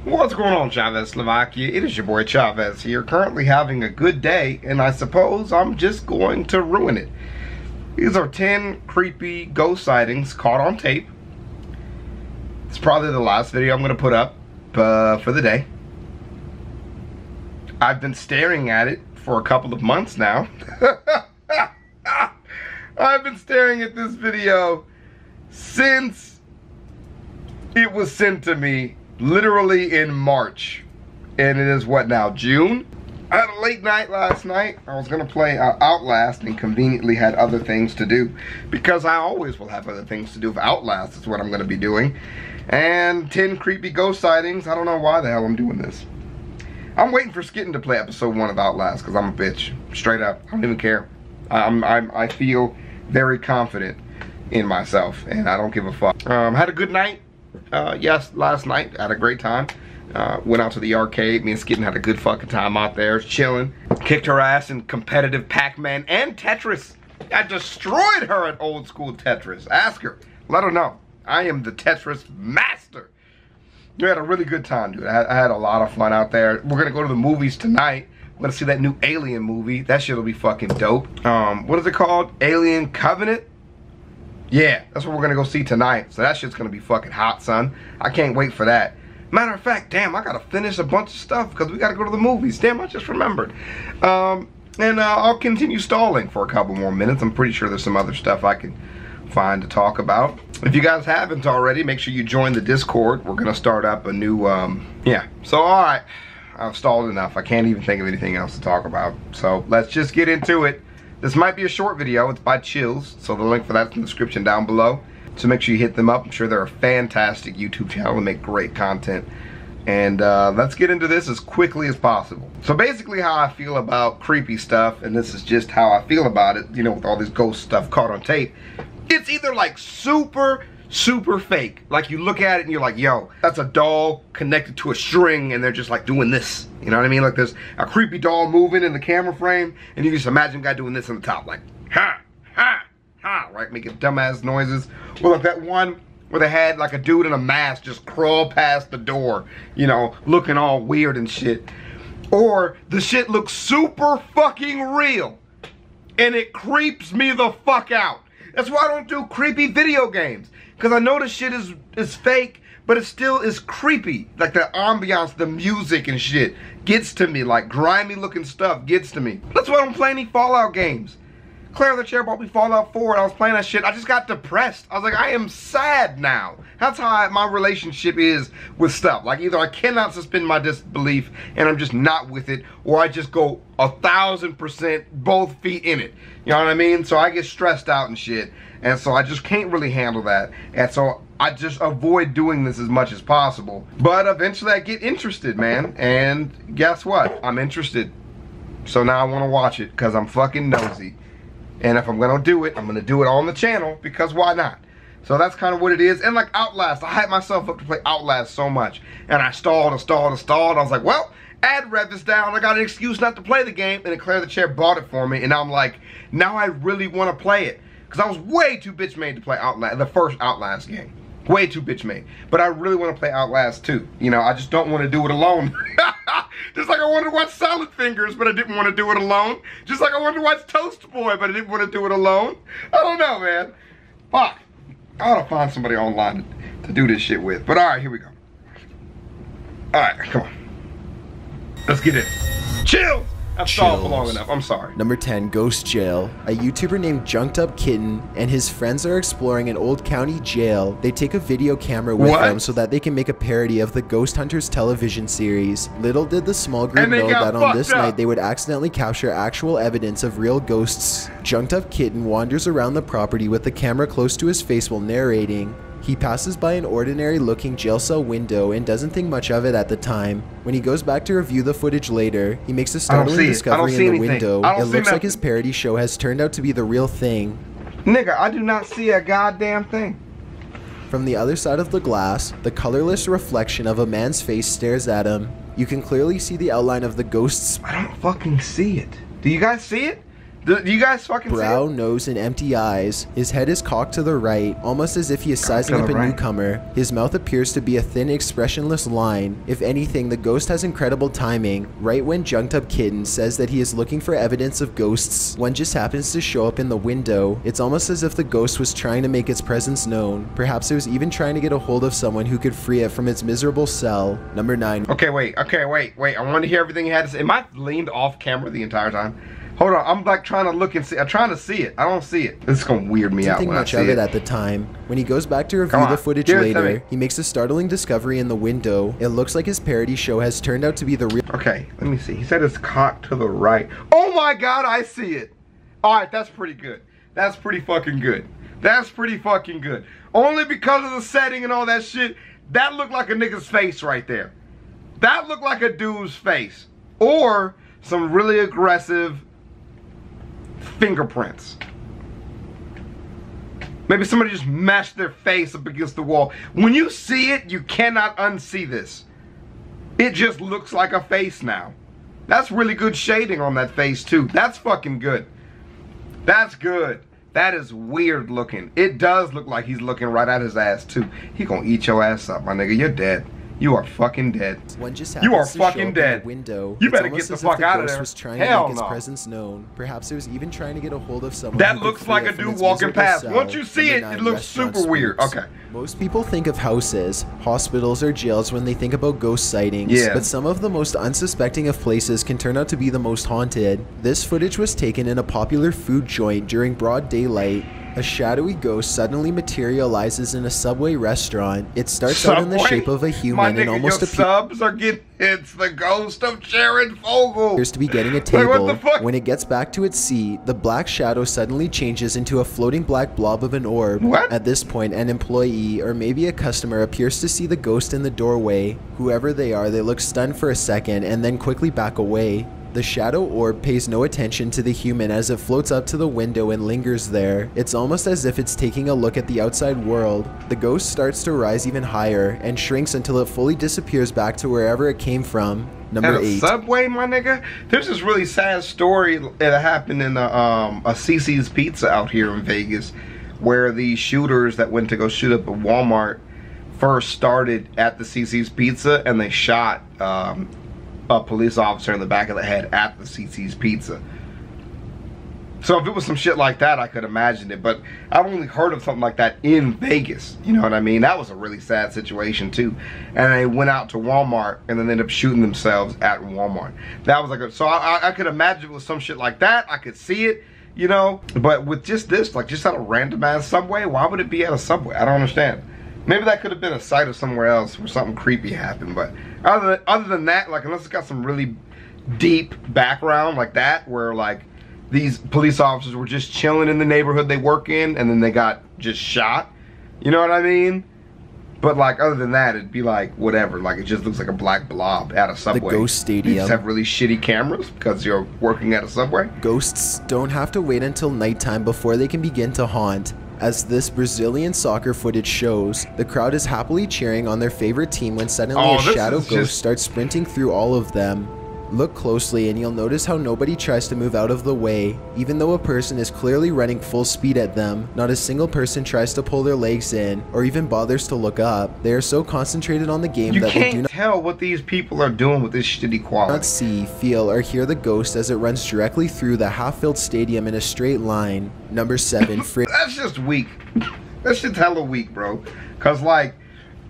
What's going on, ChavezzSlovakia? It is your boy Chavez here, currently having a good day, and I suppose I'm just going to ruin it. These are 10 creepy ghost sightings caught on tape. It's probably the last video I'm going to put up for the day. I've been staring at it for a couple of months now. I've been staring at this video since it was sent to me, literally in March. And it is what now, June? I had a late night last night. I was gonna play Outlast and conveniently had other things to do, because I always will have other things to do. If Outlast is what I'm gonna be doing. And 10 creepy ghost sightings. I don't know why the hell I'm doing this. I'm waiting for Skitten to play episode 1 of Outlast, because I'm a bitch. Straight up, I don't even care. I feel very confident in myself, and I don't give a fuck. Had a good night. Yes, last night. Had a great time. Went out to the arcade. Me and Skitten had a good fucking time out there, chilling. Kicked her ass in competitive Pac-Man and Tetris. I destroyed her at old school Tetris. Ask her. Let her know. I am the Tetris master. We had a really good time, dude. I had a lot of fun out there. We're gonna go to the movies tonight. We're gonna see that new Alien movie. That shit'll be fucking dope. What is it called? Alien Covenant? Yeah, that's what we're gonna go see tonight. So that shit's gonna be fucking hot, son. I can't wait for that. Matter of fact, damn, I gotta finish a bunch of stuff because we gotta go to the movies. Damn, I just remembered. I'll continue stalling for a couple more minutes. I'm pretty sure there's some other stuff I can find to talk about. If you guys haven't already, make sure you join the Discord. We're gonna start up a new, yeah. So, all right, I've stalled enough. I can't even think of anything else to talk about. So let's just get into it. This might be a short video. It's by Chills, so the link for that's in the description down below. So make sure you hit them up. I'm sure they're a fantastic YouTube channel and make great content. And let's get into this as quickly as possible. So basically how I feel about creepy stuff, and this is just how I feel about it, you know, with all this ghost stuff caught on tape, it's either like super fake. Like you look at it and you're like, yo, that's a doll connected to a string and they're just like doing this. You know what I mean? Like there's a creepy doll moving in the camera frame and you just imagine a guy doing this on the top, like, ha, ha, ha, right? Making dumbass noises. Or like that one where they had like a dude in a mask just crawl past the door, you know, looking all weird and shit. Or the shit looks super fucking real and it creeps me the fuck out. That's why I don't do creepy video games. Because I know the shit is fake, but it still is creepy. Like the ambiance, the music and shit gets to me. Like grimy looking stuff gets to me. That's why I don't play any Fallout games. Claire the Chair bought me Fallout 4 and I was playing that shit. I just got depressed. I was like, I am sad now. That's how my relationship is with stuff. Like either I cannot suspend my disbelief and I'm just not with it, or I just go 1000% both feet in it. You know what I mean? So I get stressed out and shit. And so I just can't really handle that. And so I just avoid doing this as much as possible. But eventually I get interested, man. And guess what? I'm interested. So now I want to watch it because I'm fucking nosy. And if I'm gonna do it, I'm gonna do it on the channel, because why not? So that's kind of what it is. And like Outlast, I hyped myself up to play Outlast so much. And I stalled. I was like, well, ad rev is down. I got an excuse not to play the game. And then Claire the Chair bought it for me. And now I'm like, now I really want to play it. Because I was way too bitch made to play Outlast, the first Outlast game. Way too bitch made. But I really want to play Outlast 2. You know, I just don't want to do it alone. Just like I wanted to watch Solid Fingers, but I didn't want to do it alone. Just like I wanted to watch Toast Boy, but I didn't want to do it alone. I don't know, man. Fuck. I ought to find somebody online to do this shit with. But alright, here we go. Alright, come on. Let's get in. Chill! I've stalled for long enough. I'm sorry. Number 10, Ghost Jail. A YouTuber named Junked Up Kitten and his friends are exploring an old county jail. They take a video camera with them so that they can make a parody of the Ghost Hunters television series. Little did the small group know that on this night they would accidentally capture actual evidence of real ghosts. Junked Up Kitten wanders around the property with the camera close to his face while narrating. He passes by an ordinary looking jail cell window and doesn't think much of it at the time. When he goes back to review the footage later, he makes a startling discovery in the window. It looks like his parody show has turned out to be the real thing. Nigga, I do not see a goddamn thing. From the other side of the glass, the colorless reflection of a man's face stares at him. You can clearly see the outline of the ghost's... I don't fucking see it. Do you guys see it? Do you guys fucking brow, see it? nose, and empty eyes. His head is cocked to the right, almost as if he is sizing up a newcomer. His mouth appears to be a thin, expressionless line. If anything, the ghost has incredible timing. Right when Junked Up Kitten says that he is looking for evidence of ghosts, one just happens to show up in the window. It's almost as if the ghost was trying to make its presence known. Perhaps it was even trying to get a hold of someone who could free it from its miserable cell. Number 9. Okay, wait. I want to hear everything he had to say. Am I leaned off camera the entire time? Hold on, I'm like trying to look and see. I'm trying to see it. I don't see it. This is gonna weird me out when I see it. Didn't think much of it at the time. When he goes back to review the footage later, he makes a startling discovery in the window. It looks like his parody show has turned out to be the real. Okay, let me see. He said it's cocked to the right. Oh my God, I see it. All right, that's pretty good. That's pretty fucking good. That's pretty fucking good. Only because of the setting and all that shit. That looked like a nigga's face right there. That looked like a dude's face, or some really aggressive fingerprints. Maybe somebody just mashed their face up against the wall. When you see it, you cannot unsee this. It just looks like a face now. That's really good shading on that face too. That's fucking good. That's good. That is weird looking. It does look like he's looking right at his ass too. He gonna eat your ass up, my nigga. You're dead. You are fucking dead. You are fucking dead. You better get the fuck out of there. Hell no. Presence known. Perhaps it was even trying to get a hold of someone. That looks like a dude walking past. Once you see it, it looks super weird. Okay. Most people think of houses, hospitals, or jails when they think about ghost sightings. Yeah. But some of the most unsuspecting of places can turn out to be the most haunted. This footage was taken in a popular food joint during broad daylight. A shadowy ghost suddenly materializes in a Subway restaurant. It starts out in the shape of a human and almost subs are getting. It's the ghost of Charon Ovale. Appears to be getting a table. What the fuck? When it gets back to its seat, the black shadow suddenly changes into a floating black blob of an orb. What? At this point, an employee or maybe a customer appears to see the ghost in the doorway. Whoever they are, they look stunned for a second and then quickly back away. The shadow orb pays no attention to the human as it floats up to the window and lingers there. It's almost as if it's taking a look at the outside world. The ghost starts to rise even higher and shrinks until it fully disappears back to wherever it came from. Number 8. Subway, my nigga. There's this really sad story that happened in a CC's Pizza out here in Vegas, where the shooters that went to go shoot up a Walmart first started at the CC's Pizza, and they shot a police officer in the back of the head at the CC's Pizza. So if it was some shit like that, I could imagine it, but I've only heard of something like that in Vegas. You know what I mean? That was a really sad situation too. And they went out to Walmart and then ended up shooting themselves at Walmart. That was like a, so I could imagine with some shit like that. I could see it, you know, but with just this, like just at a random ass Subway, why would it be at a Subway? I don't understand. Maybe that could have been a site of somewhere else where something creepy happened, but other than that, like unless it's got some really deep background like that, where like these police officers were just chilling in the neighborhood they work in and then they got just shot, you know what I mean? But like other than that, it'd be like whatever, like it just looks like a black blob at a Subway. The ghost stadium. You just have really shitty cameras because you're working at a Subway. Ghosts don't have to wait until nighttime before they can begin to haunt. As this Brazilian soccer footage shows, the crowd is happily cheering on their favorite team when suddenly a shadow ghost starts sprinting through all of them. Look closely and you'll notice how nobody tries to move out of the way. Even though a person is clearly running full speed at them, not a single person tries to pull their legs in or even bothers to look up. They are so concentrated on the game that they do not tell what these people are doing with this shitty quality. Not see, feel, or hear the ghost as it runs directly through the half-filled stadium in a straight line. Number 7. That's just weak. That's just hella weak, bro. Cause like,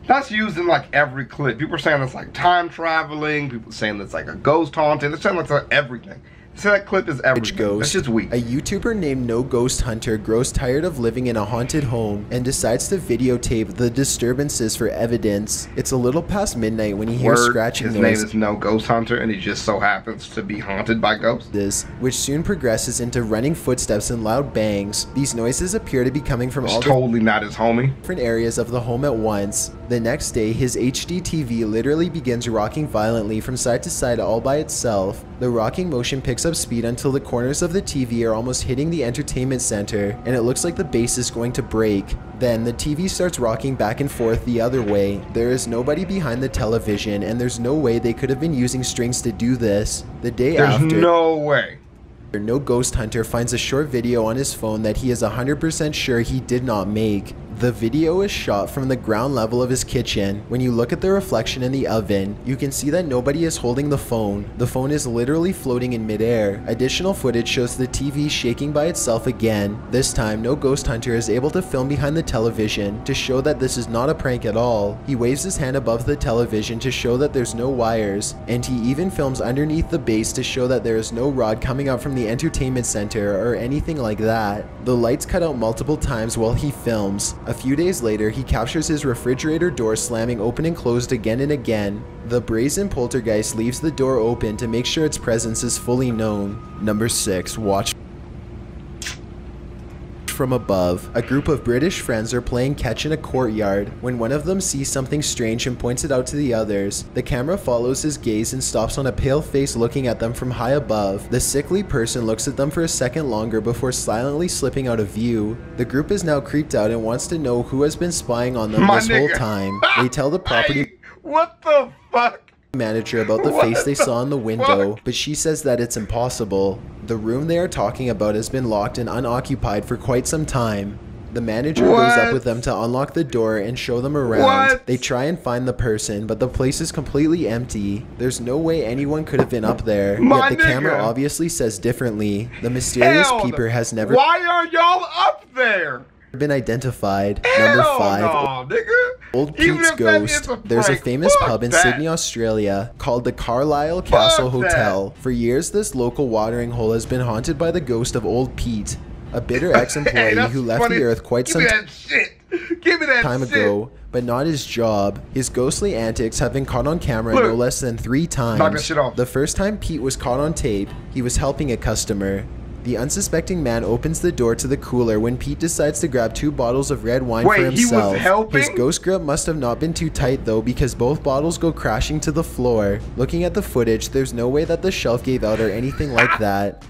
that's used in like every clip. People are saying it's like time traveling. People are saying it's like a ghost haunting. They're saying it's like everything. So that clip is everything. That's just weak. A YouTuber named No Ghost Hunter grows tired of living in a haunted home and decides to videotape the disturbances for evidence. It's a little past midnight when he hears scratching noises. His name is No Ghost Hunter and he just so happens to be haunted by ghosts. Which soon progresses into running footsteps and loud bangs. These noises appear to be coming from all totally not his homie. Different areas of the home at once. The next day, his HD TV literally begins rocking violently from side to side all by itself. The rocking motion picks up speed until the corners of the TV are almost hitting the entertainment center, and it looks like the base is going to break. Then the TV starts rocking back and forth the other way. There is nobody behind the television, and there's no way they could have been using strings to do this. The day after... There's no way. No ghost hunter finds a short video on his phone that he is 100% sure he did not make. The video is shot from the ground level of his kitchen. When you look at the reflection in the oven, you can see that nobody is holding the phone. The phone is literally floating in midair. Additional footage shows the TV shaking by itself again. This time, no ghost hunter is able to film behind the television to show that this is not a prank at all. He waves his hand above the television to show that there's no wires, and he even films underneath the base to show that there is no rod coming out from the entertainment center or anything like that. The lights cut out multiple times while he films. A few days later, he captures his refrigerator door slamming open and closed again and again. The brazen poltergeist leaves the door open to make sure its presence is fully known. Number 6. Watch from above. A group of British friends are playing catch in a courtyard when one of them sees something strange and points it out to the others. The camera follows his gaze and stops on a pale face looking at them from high above. The sickly person looks at them for a second longer before silently slipping out of view. The group is now creeped out and wants to know who has been spying on them this whole time. They tell the property what the fuck? Manager about the face they saw in the window, but she says that it's impossible. The room they are talking about has been locked and unoccupied for quite some time. The manager goes up with them to unlock the door and show them around. They try and find the person, but the place is completely empty. There's no way anyone could have been up there, yet the camera obviously says differently. The mysterious peeper has never Why are y'all up there? Been identified. Number 5. No, nigga. Old Pete's Ghost. There's a famous pub in Sydney, Australia called the Carlisle Castle Hotel. For years, this local watering hole has been haunted by the ghost of Old Pete, a bitter ex-employee who left the earth quite some time ago, but not his job. His ghostly antics have been caught on camera no less than 3 times. The first time Pete was caught on tape, he was helping a customer. The unsuspecting man opens the door to the cooler when Pete decides to grab 2 bottles of red wine for himself. He was helping? His ghost grip must have not been too tight though, because both bottles go crashing to the floor. Looking at the footage, there's no way that the shelf gave out or anything like that.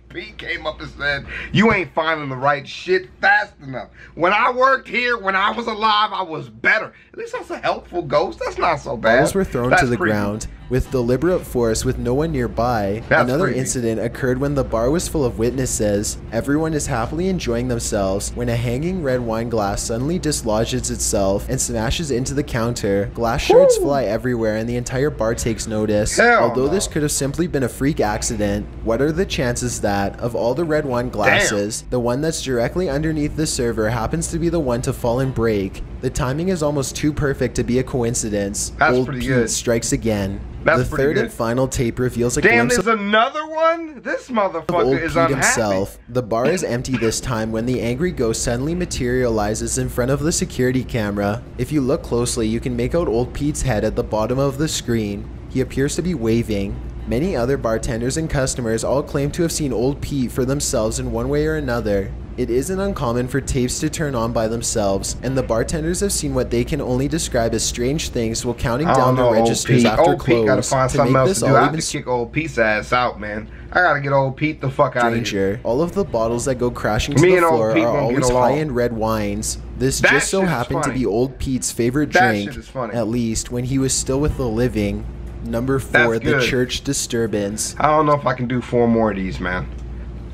Pete came up and said, "You ain't finding the right shit fast enough. When I worked here, when I was alive, I was better." At least that's a helpful ghost. That's not so bad. Bottles were thrown to the ground with deliberate force with no one nearby. Another incident occurred when the bar was full of witnesses. Everyone is happily enjoying themselves when a hanging red wine glass suddenly dislodges itself and smashes into the counter. Glass shards fly everywhere and the entire bar takes notice. Although this could have simply been a freak accident, what are the chances that, of all the red wine glasses, the one that's directly underneath the server happens to be the one to fall and break? The timing is almost too perfect to be a coincidence. Old Pete strikes again. The third and final tape reveals a glimpse of another one? This motherfucker Old is Pete unhappy. himself. The bar is empty this time when the angry ghost suddenly materializes in front of the security camera. If you look closely, you can make out Old Pete's head at the bottom of the screen. He appears to be waving. Many other bartenders and customers all claim to have seen Old Pete for themselves in one way or another. It isn't uncommon for tapes to turn on by themselves, and the bartenders have seen what they can only describe as strange things while counting down the registers after close. To make this all even kick Old Pete's ass out, man. I gotta get Old Pete the fuck out of here. All of the bottles that go crashing to the floor are always high-end red wines. This just so happened to be Old Pete's favorite drink, at least when he was still with the living. Number 4, the church disturbance. I don't know if I can do 4 more of these, man.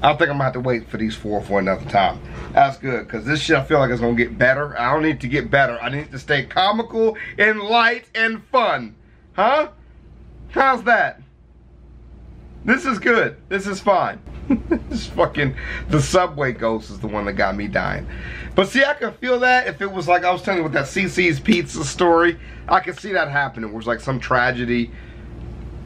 I think I'm gonna have to wait for these 4 for another time. That's good, because this shit I feel like it's gonna get better. I don't need to get better. I need to stay comical and light and fun. Huh? How's that? This is good. This is fine. This fucking, the subway ghost is the one that got me dying. But see, I could feel that if it was like I was telling you with that CC's Pizza story. I could see that happening. It was like some tragedy,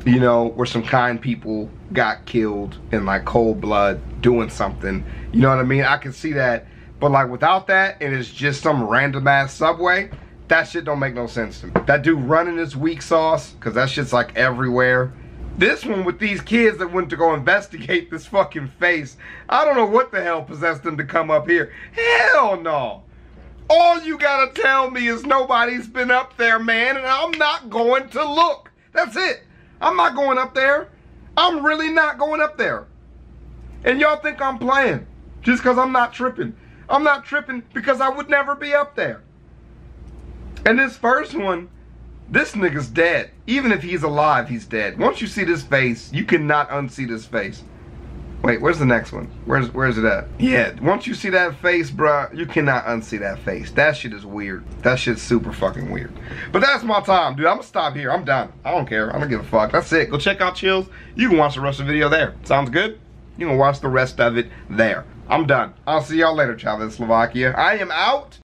you know, where some kind people got killed in like cold blood doing something. You know what I mean? I can see that. But like without that, and it's just some random ass subway, that shit don't make no sense to me. That dude running his weak sauce, because that shit's like everywhere. This one with these kids that went to go investigate this fucking face, I don't know what the hell possessed them to come up here. Hell no. All you gotta tell me is nobody's been up there, man, and I'm not going to look. That's it. I'm not going up there. I'm really not going up there. And y'all think I'm playing just because I'm not tripping. I'm not tripping because I would never be up there. And this first one, this nigga's dead. Even if he's alive, he's dead. Once you see this face, you cannot unsee this face. Wait, where's the next one? Where's it at? Yeah, once you see that face, bruh, you cannot unsee that face. That shit is weird. That shit's super fucking weird. But that's my time, dude. I'm gonna stop here. I'm done. I don't care. I don't give a fuck. That's it. Go check out Chills. You can watch the rest of the video there. Sounds good? You can watch the rest of it there. I'm done. I'll see y'all later, ChavezzSlovakia. I am out.